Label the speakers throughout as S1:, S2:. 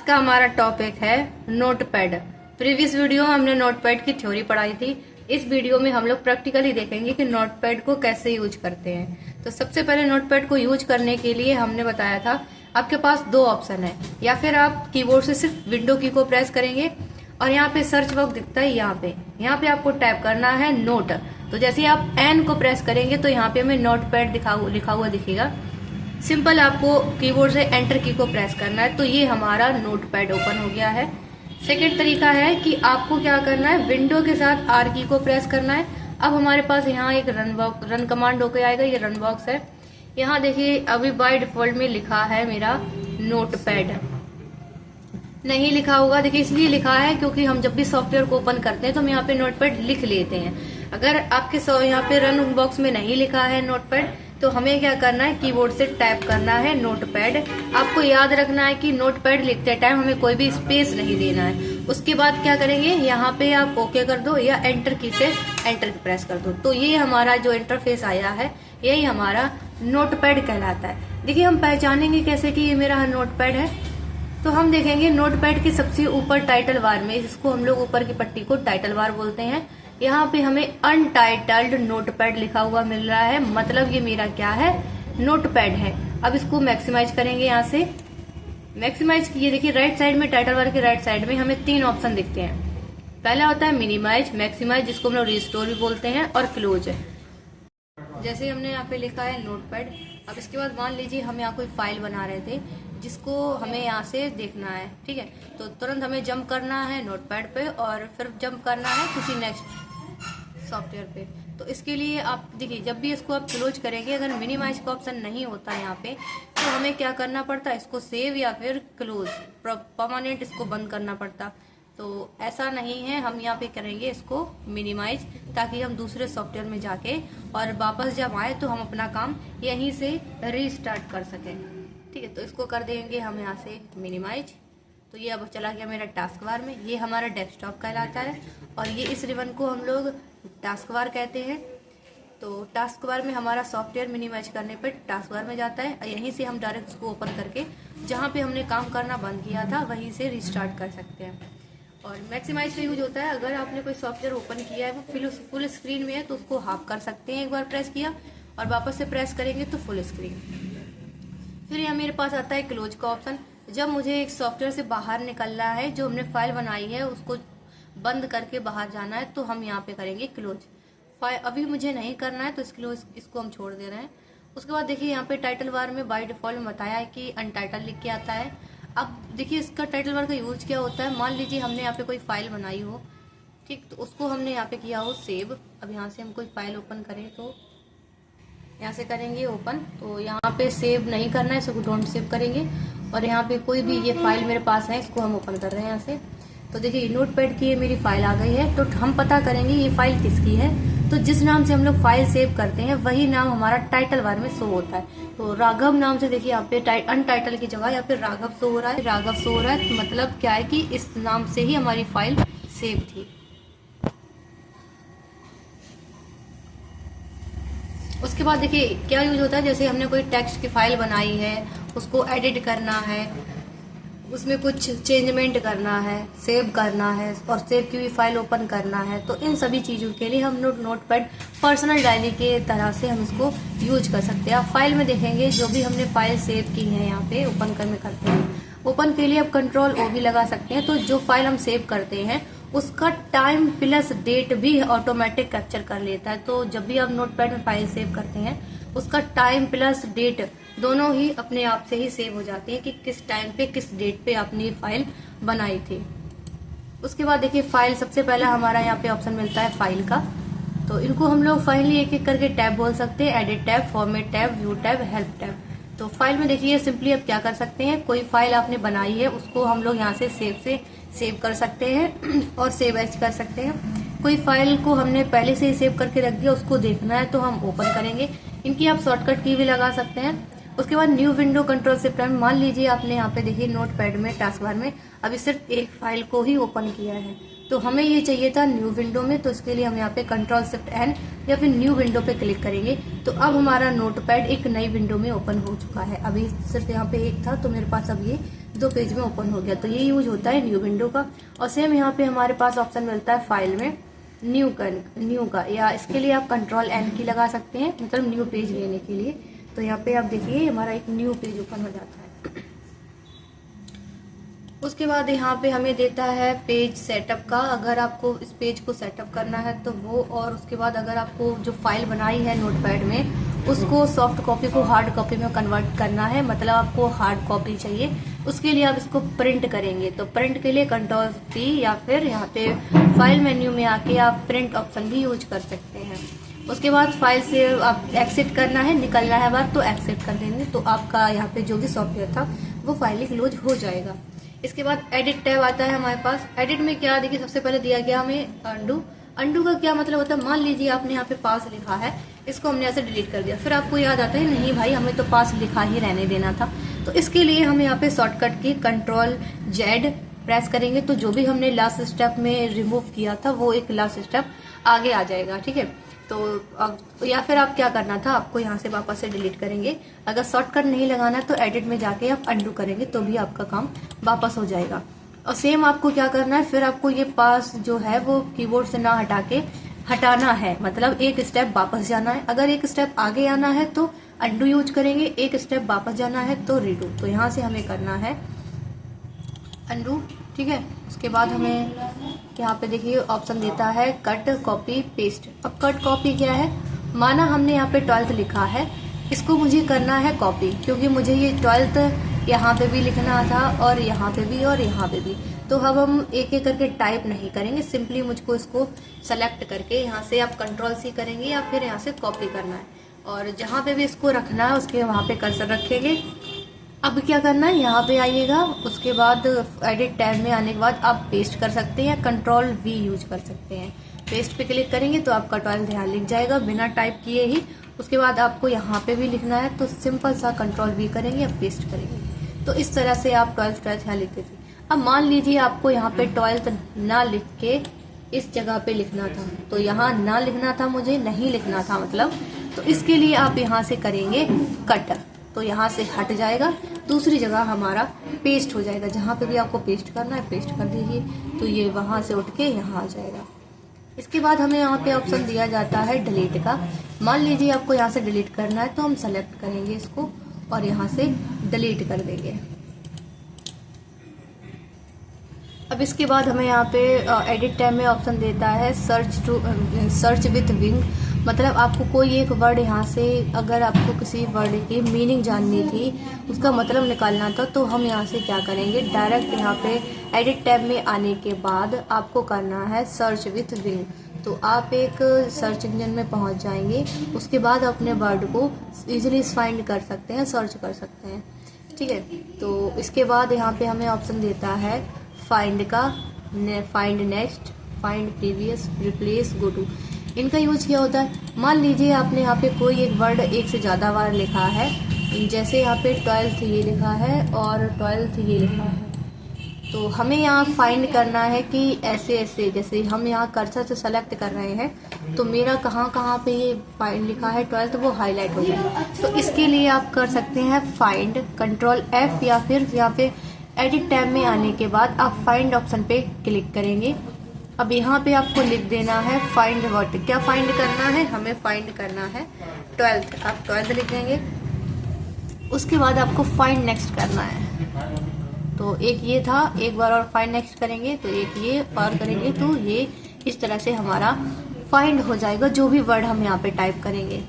S1: का हमारा टॉपिक है नोटपैड। प्रीवियस वीडियो में हमने नोटपैड की थ्योरी पढ़ाई थी। इस वीडियो में हम लोग प्रैक्टिकली देखेंगे कि नोटपैड को कैसे यूज करते हैं। तो सबसे पहले नोटपैड को यूज करने के लिए हमने बताया था आपके पास दो ऑप्शन है, या फिर आप कीबोर्ड से सिर्फ विंडो की को प्रेस करेंगे और यहाँ पे सर्च बॉक्स दिखता है, यहाँ पे आपको टाइप करना है नोट। तो जैसे ही आप एन को प्रेस करेंगे तो यहाँ पे हमें नोटपैड लिखा हुआ दिखेगा। सिंपल आपको कीबोर्ड से एंटर की को प्रेस करना है, तो ये हमारा नोटपैड ओपन हो गया है। सेकेंड तरीका है कि आपको क्या करना है, विंडो के साथ आर की को प्रेस करना है। अब हमारे पास यहाँ एक रन कमांड होकर आएगा, ये रन बॉक्स है। यहाँ देखिए अभी बाय डिफॉल्ट में लिखा है मेरा नोटपैड, नहीं लिखा होगा। देखिए इसलिए लिखा है क्योंकि हम जब भी सॉफ्टवेयर को ओपन करते हैं तो हम यहाँ पे नोटपैड लिख लेते हैं। अगर आपके यहाँ पे रन बॉक्स में नहीं लिखा है नोटपैड, तो हमें क्या करना है, कीबोर्ड से टाइप करना है नोटपैड। आपको याद रखना है कि नोटपैड लिखते टाइम हमें कोई भी स्पेस नहीं देना है। उसके बाद क्या करेंगे, यहाँ पे आप ओके कर दो या एंटर की से एंटर प्रेस कर दो। तो ये हमारा जो इंटरफेस आया है यही हमारा नोटपैड कहलाता है। देखिए हम पहचानेंगे कैसे कि ये मेरा नोटपैड है, तो हम देखेंगे नोटपैड के सबसे ऊपर टाइटल बार में, जिसको हम लोग ऊपर की पट्टी को टाइटल बार बोलते हैं, यहाँ पे हमें अनटाइटल्ड नोटपैड लिखा हुआ मिल रहा है। मतलब ये मेरा क्या है, नोटपैड है। अब इसको मैक्सिमाइज करेंगे, यहाँ से मैक्सिमाइज किए। देखिए राइट साइड में, टाइटल बार के राइट साइड में हमें तीन ऑप्शन दिखते हैं। पहला होता है मिनिमाइज, मैक्सिमाइज जिसको हम लोग रिस्टोर भी बोलते हैं, और क्लोज। जैसे हमने यहाँ पे लिखा है नोटपैड। अब इसके बाद मान लीजिए हम यहाँ कोई फाइल बना रहे थे जिसको हमें यहाँ से देखना है, ठीक है। तो तुरंत हमें जंप करना है नोटपैड पे और फिर जंप करना है किसी नेक्स्ट सॉफ्टवेयर पे। तो इसके लिए आप देखिए जब भी इसको आप क्लोज करेंगे, अगर मिनिमाइज का ऑप्शन नहीं होता है यहाँ पे, तो हमें क्या करना पड़ता है, इसको सेव या फिर क्लोज परमानेंट इसको बंद करना पड़ता। तो ऐसा नहीं है, हम यहाँ पे करेंगे इसको मिनिमाइज, ताकि हम दूसरे सॉफ्टवेयर में जाके और वापस जब आए तो हम अपना काम यहीं से रीस्टार्ट कर सकें, ठीक है। तो इसको कर देंगे हम यहाँ से मिनिमाइज। तो ये अब चला गया मेरा टास्क बार में। ये हमारा डेस्कटॉप कहलाता है और ये इस रिबन को हम लोग टास्क बार कहते हैं। तो टास्क बार में हमारा सॉफ्टवेयर मिनिमाइज करने पर टास्क बार में जाता है। यहीं से हम डायरेक्ट इसको ओपन करके जहाँ पे हमने काम करना बंद किया था वहीं से रिस्टार्ट कर सकते हैं। और मैक्सिमाइज का यूज होता है, अगर आपने कोई सॉफ्टवेयर ओपन किया है वो फुल स्क्रीन में है तो उसको हाफ कर सकते हैं, एक बार प्रेस किया और वापस से प्रेस करेंगे तो फुल स्क्रीन। फिर यहाँ मेरे पास आता है क्लोज का ऑप्शन। जब मुझे एक सॉफ्टवेयर से बाहर निकलना है, जो हमने फाइल बनाई है उसको बंद करके बाहर जाना है, तो हम यहाँ पे करेंगे क्लोज। फाइल अभी मुझे नहीं करना है तो इसको हम छोड़ दे रहे हैं। उसके बाद देखिए यहाँ पे टाइटल बार में बाय डिफॉल्ट में बताया है कि अनटाइटल लिख के आता है। अब देखिए इसका टाइटल बार का यूज क्या होता है, मान लीजिए हमने यहाँ पे कोई फाइल बनाई हो, ठीक, तो उसको हमने यहाँ पे किया हो सेव। अब यहाँ से हम कोई फाइल ओपन करें तो यहाँ से करेंगे ओपन, तो यहाँ पे सेव नहीं करना है, इसको डोंट सेव करेंगे। और यहाँ पे कोई भी ये फाइल मेरे पास है, इसको हम ओपन कर रहे हैं यहाँ से। तो देखिए नोटपैड की ये मेरी फाइल आ गई है। तो हम पता करेंगे ये फाइल किसकी है। तो जिस नाम से हम लोग फाइल सेव करते हैं वही नाम हमारा टाइटल बार में शो होता है। तो राघव नाम से देखिए यहाँ पे अनटाइटल की जगह या फिर राघव शो हो रहा है। राघव शो हो रहा है मतलब क्या है कि इस नाम से ही हमारी फाइल सेव थी। उसके बाद देखिए क्या यूज होता है, जैसे हमने कोई टेक्स्ट की फाइल बनाई है, उसको एडिट करना है, उसमें कुछ चेंजमेंट करना है, सेव करना है और सेव की हुई फाइल ओपन करना है। तो इन सभी चीज़ों के लिए हम नोटपैड पर्सनल डायरी के तरह से हम इसको यूज कर सकते हैं। आप फाइल में देखेंगे जो भी हमने फाइल सेव की है यहाँ पे ओपन करते हैं, ओपन के लिए आप Ctrl+O भी लगा सकते हैं। तो जो फाइल हम सेव करते हैं उसका टाइम प्लस डेट भी ऑटोमेटिक कैप्चर कर लेता है। तो जब भी आप नोटपैड में फाइल सेव करते हैं उसका टाइम प्लस डेट दोनों ही अपने आप से ही सेव हो जाते हैं कि किस टाइम पे किस डेट पे आपने ये फाइल बनाई थी। उसके बाद देखिए फाइल, सबसे पहला हमारा यहाँ पे ऑप्शन मिलता है फाइल का। तो इनको हम लोग फाइनली एक एक करके टैब बोल सकते हैं, edit tab, format tab, view tab, help tab. तो फाइल में देखिए सिंपली आप क्या कर सकते हैं, कोई फाइल आपने बनाई है उसको हम लोग यहाँ से सेव कर सकते हैं और सेव एज कर सकते हैं। कोई फाइल को हमने पहले से ही सेव करके रख दिया, उसको देखना है तो हम ओपन करेंगे। इनकी आप शॉर्टकट की भी लगा सकते हैं। उसके बाद न्यू विंडो कंट्रोल से प्राइम, मान लीजिए आपने यहाँ पे देखिए नोटपैड में टास्क बार में अभी सिर्फ एक फाइल को ही ओपन किया है, तो हमें ये चाहिए था न्यू विंडो में। तो इसके लिए हम यहाँ पे Ctrl+Shift+N या फिर न्यू विंडो पे क्लिक करेंगे। तो अब हमारा नोटपैड एक नई विंडो में ओपन हो चुका है। अभी सिर्फ यहाँ पे एक था तो मेरे पास अब ये 2 पेज में ओपन हो गया। तो ये यूज होता है न्यू विंडो का। और सेम यहाँ पे हमारे पास ऑप्शन मिलता है फाइल में न्यू का, या इसके लिए आप कंट्रोल एन की लगा सकते हैं, मतलब न्यू पेज लेने के लिए। तो यहाँ पे आप देखिए हमारा एक न्यू पेज ओपन हो जाता है। उसके बाद यहाँ पे हमें देता है पेज सेटअप का, अगर आपको इस पेज को सेटअप करना है तो वो, और उसके बाद अगर आपको जो फाइल बनाई है नोटपैड में उसको सॉफ्ट कॉपी को हार्ड कॉपी में कन्वर्ट करना है, मतलब आपको हार्ड कॉपी चाहिए, उसके लिए आप इसको प्रिंट करेंगे। तो प्रिंट के लिए कंट्रोल P या फिर यहाँ पे फाइल मेन्यू में आके आप प्रिंट ऑप्शन भी यूज कर सकते हैं। उसके बाद फाइल से आप एक्सिट करना है, निकलना है बाहर तो एक्सिट कर देंगे, तो आपका यहाँ पे जो भी सॉफ्टवेयर था वो फाइल क्लोज हो जाएगा। इसके बाद एडिट टैब आता है हमारे पास। एडिट में क्या देखिए, सबसे पहले दिया गया हमें अंडू का क्या मतलब होता है, मान लीजिए आपने यहाँ पे पास लिखा है, इसको हमने ऐसे डिलीट कर दिया, फिर आपको याद आता है नहीं भाई हमें तो पास लिखा ही रहने देना था। तो इसके लिए हम यहाँ पे शॉर्टकट की कंट्रोल Z प्रेस करेंगे, तो जो भी हमने लास्ट स्टेप में रिमूव किया था वो एक लास्ट स्टेप आगे आ जाएगा, ठीक है। तो अब या फिर आप क्या करना था, आपको यहाँ से वापस से डिलीट करेंगे। अगर शॉर्टकट नहीं लगाना तो एडिट में जाके आप अंडू करेंगे तो भी आपका काम वापस हो जाएगा। और सेम आपको क्या करना है, फिर आपको ये पास जो है वो कीबोर्ड से ना हटा के हटाना है, मतलब एक स्टेप वापस जाना है। अगर एक स्टेप आगे आना है तो अंडू यूज करेंगे, एक स्टेप वापस जाना है तो रीडू। तो यहाँ से हमें करना है अंडू, ठीक है। उसके बाद हमें यहाँ पे देखिए ऑप्शन देता है कट कॉपी पेस्ट। अब कट कॉपी क्या है, माना हमने यहाँ पे 12th लिखा है, इसको मुझे करना है कॉपी, क्योंकि मुझे ये 12th यहाँ पे भी लिखना था और यहाँ पे भी और यहाँ पे भी। तो अब हम एक एक करके टाइप नहीं करेंगे, सिंपली मुझको इसको सेलेक्ट करके यहाँ से आप कंट्रोल C करेंगे या फिर यहाँ से कॉपी करना है, और जहाँ पे भी इसको रखना है उसके वहाँ पे कर्सर रखेंगे। अब क्या करना है, यहाँ पे आइएगा, उसके बाद एडिट टैब में आने के बाद आप पेस्ट कर सकते हैं, कंट्रोल V यूज कर सकते हैं। पेस्ट पे क्लिक करेंगे तो आपका 12th यहाँ लिख जाएगा बिना टाइप किए ही। उसके बाद आपको यहाँ पे भी लिखना है तो सिंपल सा कंट्रोल V करेंगे और पेस्ट करेंगे। तो इस तरह से आप 12th यहाँ लिखते थे। अब मान लीजिए आपको यहाँ पे 12th ना लिख के इस जगह पे लिखना था, तो यहाँ ना लिखना था, मुझे नहीं लिखना था मतलब, तो इसके लिए आप यहाँ से करेंगे कट, तो यहाँ से हट जाएगा, दूसरी जगह हमारा पेस्ट हो जाएगा। जहाँ पे भी आपको पेस्ट करना है पेस्ट कर दीजिए, तो ये वहाँ से उठ के यहाँ आ जाएगा। इसके बाद हमें यहाँ पे ऑप्शन दिया जाता है डिलीट का। मान लीजिए आपको यहाँ से डिलीट करना है तो हम सेलेक्ट करेंगे इसको और यहाँ से डिलीट कर देंगे। अब इसके बाद हमें यहाँ पे एडिट टैब में ऑप्शन देता है सर्च विथ विंग, मतलब आपको कोई एक वर्ड यहाँ से, अगर आपको किसी वर्ड की मीनिंग जाननी थी, उसका मतलब निकालना था, तो हम यहाँ से क्या करेंगे, डायरेक्ट यहाँ पे एडिट टैब में आने के बाद आपको करना है सर्च विथ विंग। तो आप एक सर्च इंजन में पहुँच जाएंगे, उसके बाद अपने वर्ड को इजीली फाइंड कर सकते हैं, सर्च कर सकते हैं, ठीक है। तो इसके बाद यहाँ पे हमें ऑप्शन देता है फाइंड का, find next, find previous, replace, go to. इनका यूज क्या होता है, मान लीजिए आपने यहाँ पे कोई एक वर्ड एक से ज़्यादा बार लिखा है, जैसे यहाँ पे 12th ये लिखा है और 12th ये लिखा है, तो हमें यहाँ फाइंड करना है कि ऐसे ऐसे, जैसे हम यहाँ कर्सर से सेलेक्ट कर रहे हैं तो मेरा कहाँ कहाँ पे ये फाइंड लिखा है 12th वो हाईलाइट हो जाए। तो इसके लिए आप कर सकते हैं फाइंड, कंट्रोल F, या फिर यहाँ पे एडिट टैब में आने के बाद आप फाइंड ऑप्शन पे क्लिक करेंगे। अब यहाँ पे आपको लिख देना है फाइंड व्हाट, क्या फाइंड करना है, हमें फाइंड करना है 12th, आप 12th लिख देंगे। उसके बाद आपको फाइंड नेक्स्ट करना है, तो एक ये था, एक बार और फाइंड नेक्स्ट करेंगे तो एक ये और करेंगे, तो ये इस तरह से हमारा फाइंड हो जाएगा जो भी वर्ड हम यहाँ पे टाइप करेंगे।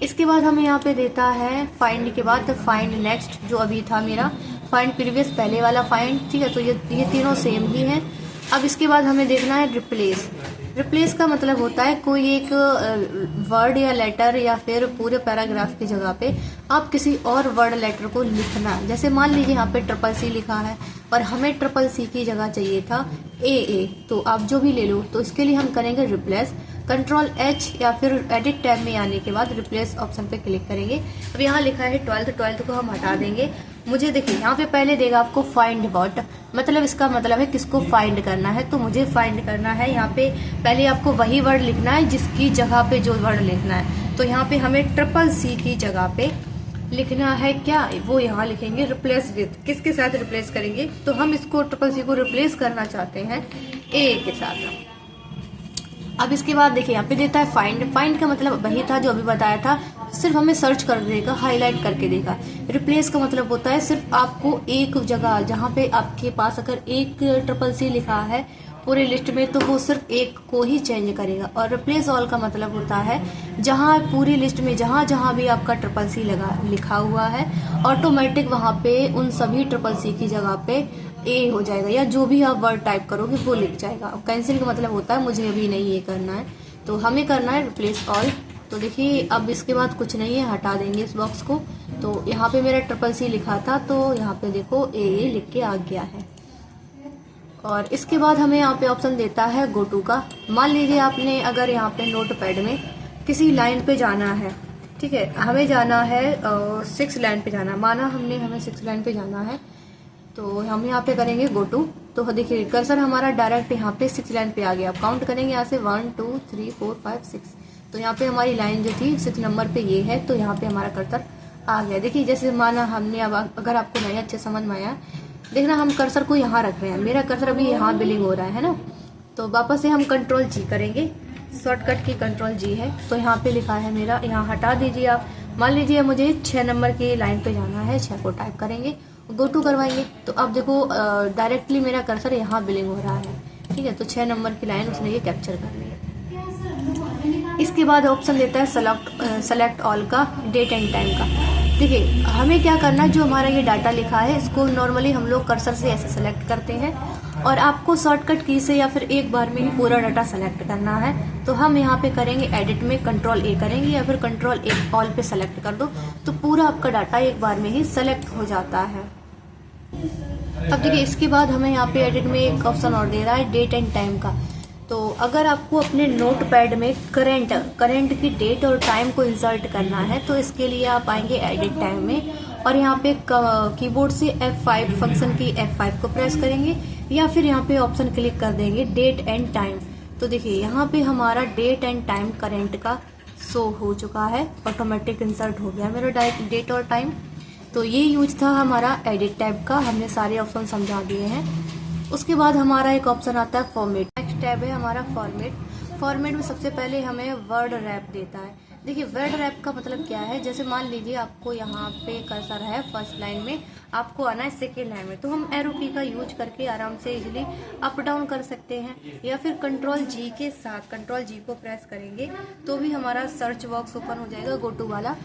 S1: इसके बाद हमें यहाँ पे देता है फाइंड के बाद फाइंड नेक्स्ट, जो अभी था मेरा फाइंड प्रीवियस पहले वाला फाइंड, ठीक है। तो ये तीनों सेम ही हैं। अब इसके बाद हमें देखना है रिप्लेस। रिप्लेस का मतलब होता है कोई एक वर्ड या लेटर या फिर पूरे पैराग्राफ की जगह पे आप किसी और वर्ड लेटर को लिखना। जैसे मान लीजिए यहाँ पे CCC लिखा है और हमें CCC की जगह चाहिए था AA, तो आप जो भी ले लो। तो इसके लिए हम करेंगे रिप्लेस, कंट्रोल H या फिर एडिट टैब में आने के बाद रिप्लेस ऑप्शन पे क्लिक करेंगे। अब यहाँ लिखा है 12th को हम हटा देंगे। मुझे देखिए यहाँ पे पहले देगा आपको फाइंड व्हाट, मतलब इसका मतलब है किसको फाइंड करना है। तो मुझे फाइंड करना है, यहाँ पे पहले आपको वही वर्ड लिखना है जिसकी जगह पे जो वर्ड लिखना है। तो यहाँ पे हमें CCC की जगह पे लिखना है क्या, वो यहाँ लिखेंगे रिप्लेस विथ। किसके साथ रिप्लेस करेंगे, तो हम इसको ट्रिपल सी को रिप्लेस करना चाहते हैं ए के साथ। अब इसके बाद देखिए यहाँ पे देता है फाइंड। फाइंड का मतलब वही था जो अभी बताया था, सिर्फ हमें सर्च कर देगा, हाईलाइट करके देगा। रिप्लेस का मतलब होता है सिर्फ आपको एक जगह, जहाँ पे आपके पास अगर एक ट्रिपल सी लिखा है पूरी लिस्ट में, तो वो सिर्फ एक को ही चेंज करेगा। और रिप्लेस ऑल का मतलब होता है जहाँ पूरी लिस्ट में जहाँ जहाँ भी आपका ट्रिपल सी लिखा हुआ है, ऑटोमेटिक वहाँ पे उन सभी ट्रिपल सी की जगह पे ए हो जाएगा, या जो भी आप वर्ड टाइप करोगे वो लिख जाएगा। अब कैंसिल का मतलब होता है मुझे अभी नहीं ये करना है, तो हमें करना है रिप्लेस ऑल। तो देखिए अब इसके बाद कुछ नहीं है, हटा देंगे इस बॉक्स को। तो यहाँ पे मेरा ट्रिपल सी लिखा था, तो यहाँ पे देखो ए लिख के आ गया है। और इसके बाद हमें यहाँ पे ऑप्शन देता है गो टू का। मान लीजिए आपने अगर यहाँ पे नोट पैड में किसी लाइन पे जाना है, ठीक है, हमें जाना है 6 लाइन पे जाना, माना हमें 6 लाइन पे जाना है, तो हम यहाँ पे करेंगे गो टू। तो देखिए कर्सर हमारा डायरेक्ट यहाँ पे 6 लाइन पे आ गया। अब काउंट करेंगे यहाँ से 1 2 3 4 5 6, तो यहाँ पे हमारी लाइन जो थी 6 नंबर पे ये है, तो यहाँ पे हमारा कर्सर आ गया। देखिए जैसे माना हमने, अब अगर आपको नहीं अच्छे समझ में आया, देखना हम कर्सर को यहाँ रख रहे हैं, मेरा कर्सर अभी यहाँ बिलिंग हो रहा है ना, तो वापस से हम कंट्रोल जी करेंगे, शॉर्टकट की कंट्रोल जी है। तो यहाँ पे लिखा है मेरा, यहाँ हटा दीजिए आप। मान लीजिए मुझे 6 नंबर की लाइन पे जाना है, 6 को टाइप करेंगे, गो टू करवाएंगे, तो अब देखो डायरेक्टली मेरा कर्सर यहाँ बिलिंग हो रहा है, ठीक है। तो 6 नंबर की लाइन उसने ये कैप्चर कर ली है। इसके बाद ऑप्शन देता है सेलेक्ट ऑल का, डेट एंड टाइम का। देखिए हमें क्या करना है, जो हमारा ये डाटा लिखा है इसको नॉर्मली हम लोग कर्सर से ऐसे सेलेक्ट करते हैं, और आपको शॉर्टकट की से या फिर एक बार में ही पूरा डाटा सेलेक्ट करना है। तो हम यहाँ पे करेंगे एडिट में कंट्रोल ए करेंगे, या फिर कंट्रोल ए ऑल पे सेलेक्ट कर दो, तो पूरा आपका डाटा एक बार में ही सेलेक्ट हो जाता है। अब देखिए इसके बाद हमें यहाँ पे एडिट में एक ऑप्शन और दे रहा है डेट एंड टाइम का। तो अगर आपको अपने नोट पैड में करंट की डेट और टाइम को इंसर्ट करना है, तो इसके लिए आप आएंगे एडिट टाइम में, और यहाँ पे कीबोर्ड से F5 फंक्शन की F5 को प्रेस करेंगे, या फिर यहाँ पे ऑप्शन क्लिक कर देंगे डेट एंड टाइम। तो देखिए यहाँ पे हमारा डेट एंड टाइम करंट का शो हो चुका है, ऑटोमेटिक इंसर्ट हो गया मेरा डेट और टाइम। तो ये यूज था हमारा एडिट टैब का, हमने सारे ऑप्शन समझा दिए हैं। उसके बाद हमारा एक ऑप्शन आता है फॉर्मेट। नेक्स्ट टैब है हमारा फॉर्मेट। फॉर्मेट में सबसे पहले हमें वर्ड रैप देता है। देखिए वर्ड रैप का मतलब क्या है, जैसे मान लीजिए आपको यहाँ पे कर्सर है फर्स्ट लाइन में, आपको आना है सेकेंड लाइन में, तो हम एरो की का यूज करके आराम से इजीली अप डाउन कर सकते हैं, या फिर कंट्रोल जी के साथ कंट्रोल जी को प्रेस करेंगे तो भी हमारा सर्च बॉक्स ओपन हो जाएगा गो टू वाला,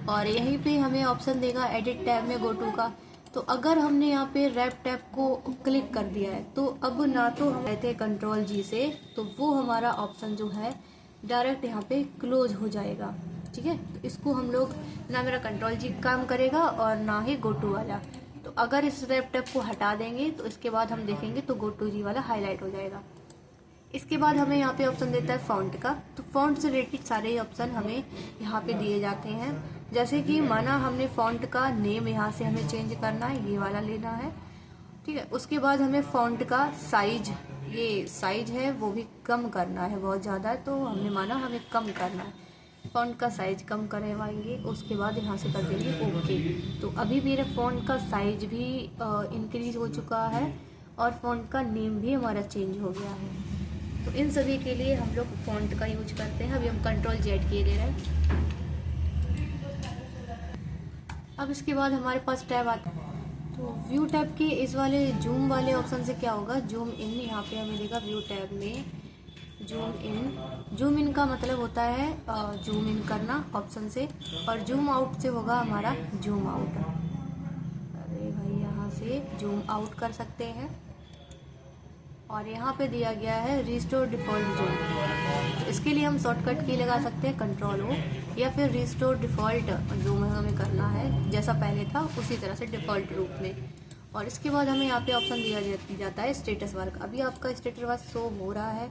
S1: और यहीं पे हमें ऑप्शन देगा एडिट टैब में गो टू का। तो अगर हमने यहाँ पे रैप टैब को क्लिक कर दिया है, तो अब ना तो हम रहते कंट्रोल जी से, तो वो हमारा ऑप्शन जो है डायरेक्ट यहाँ पे क्लोज हो जाएगा, ठीक है। तो इसको हम लोग, ना मेरा कंट्रोल जी काम करेगा और ना ही गो टू वाला। तो अगर इस रैप टैब को हटा देंगे तो इसके बाद हम देखेंगे तो गो टू जी वाला हाईलाइट हो जाएगा। इसके बाद हमें यहाँ पे ऑप्शन देता है फॉन्ट का। तो फॉन्ट से रिलेटेड सारे ऑप्शन हमें यहाँ पे दिए जाते हैं, जैसे कि माना हमने फॉन्ट का नेम यहाँ से हमें चेंज करना है, ये वाला लेना है, ठीक है। उसके बाद हमें फॉन्ट का साइज, ये साइज है वो भी कम करना है, बहुत ज़्यादा है तो हमने माना हमें कम करना है, फॉन्ट का साइज कम करवाएंगे। उसके बाद यहाँ से कर देंगे ओके। तो अभी मेरे फॉन्ट का साइज भी इंक्रीज हो चुका है, और फॉन्ट का नेम भी हमारा चेंज हो गया है। तो इन सभी के लिए हम लोग फॉन्ट का यूज करते हैं। अभी हम कंट्रोल जेड किए दे रहे हैं। अब इसके बाद हमारे पास टैब आता है, तो व्यू टैब के इस वाले जूम वाले ऑप्शन से क्या होगा, जूम इन यहाँ पे हमें देगा व्यू टैब में जूम इन। जूम इन का मतलब होता है जूम इन करना ऑप्शन से, और जूम आउट से होगा हमारा जूम आउट। अरे भाई यहाँ से जूम आउट कर सकते हैं, और यहाँ पे दिया गया है रिस्टोर डिफ़ॉल्ट जूम। तो इसके लिए हम शॉर्टकट की लगा सकते हैं कंट्रोल ओ, या फिर रिस्टोर डिफ़ॉल्ट जूम हमें करना है जैसा पहले था उसी तरह से डिफ़ॉल्ट रूप में। और इसके बाद हमें यहाँ पे ऑप्शन दिया जाता है स्टेटस बार का। अभी आपका स्टेटस बार शो हो रहा है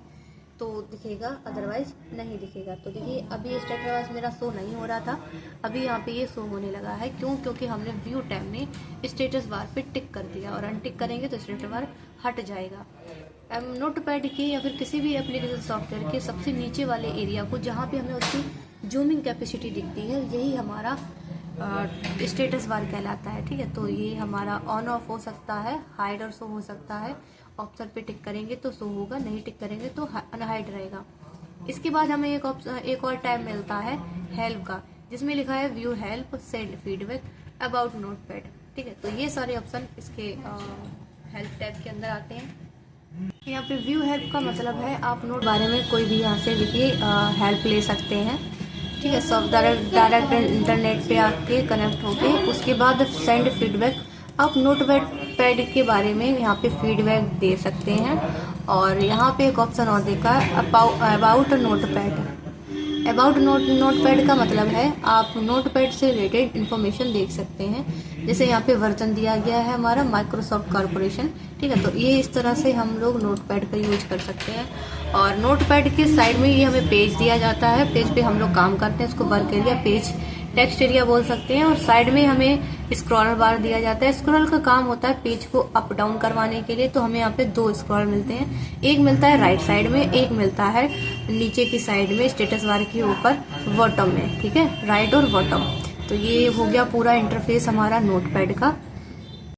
S1: तो दिखेगा, अदरवाइज नहीं दिखेगा। तो देखिए अभी स्टेटस बार मेरा शो नहीं हो रहा था, अभी यहाँ पे ये शो होने लगा है। क्यों? क्योंकि हमने व्यू टैब में स्टेटस बार पे टिक कर दिया, और अनटिक करेंगे तो स्टेटस बार हट जाएगा। नोट पैड के या फिर किसी भी एप्लीकेशन सॉफ्टवेयर के सबसे नीचे वाले एरिया को, जहाँ पे हमें उसकी जूमिंग कैपेसिटी दिखती है, यही हमारा स्टेटस बार कहलाता है। ठीक है, तो ये हमारा ऑन ऑफ हो सकता है, हाइड और शो हो सकता है। ऑप्शन पे टिक करेंगे तो शो होगा, नहीं टिक करेंगे तो अनहाइड रहेगा। इसके बाद हमें एक और टैब मिलता है हेल्प का, जिसमें लिखा है view help, send feedback, about notepad. ठीक है, तो ये सारे ऑप्शन इसके हेल्प टैब के अंदर आते हैं। यहाँ पे व्यू हेल्प का मतलब है आप नोट बारे में कोई भी यहाँ से लिखिए हेल्प ले सकते हैं। ठीक है, सब डायरेक्ट इंटरनेट पे आके कनेक्ट होके। उसके बाद सेंड फीडबैक, आप नोटपैड के बारे में यहाँ पे फीडबैक दे सकते हैं। और यहाँ पे एक ऑप्शन और देखा है अबाउट नोटपैड। अबाउट नोटपैड का मतलब है आप नोटपैड से रिलेटेड इन्फॉर्मेशन देख सकते हैं। जैसे यहाँ पे वर्जन दिया गया है हमारा माइक्रोसॉफ्ट कॉर्पोरेशन। ठीक है, तो ये इस तरह से हम लोग नोटपैड का यूज कर सकते हैं। और नोटपैड के साइड में ये हमें पेज दिया जाता है, पेज पे हम लोग काम करते हैं, उसको work area, page, text area बोल सकते हैं। और साइड में हमें स्क्रॉल बार दिया जाता है। स्क्रॉल का काम होता है पेज को अप डाउन करवाने के लिए। तो हमें यहाँ पे 2 स्क्रॉल मिलते हैं, एक मिलता है राइट साइड में, एक मिलता है नीचे की साइड में स्टेटस बार के ऊपर बॉटम में। ठीक है, राइट और बॉटम। तो ये हो गया पूरा इंटरफेस हमारा नोटपैड का।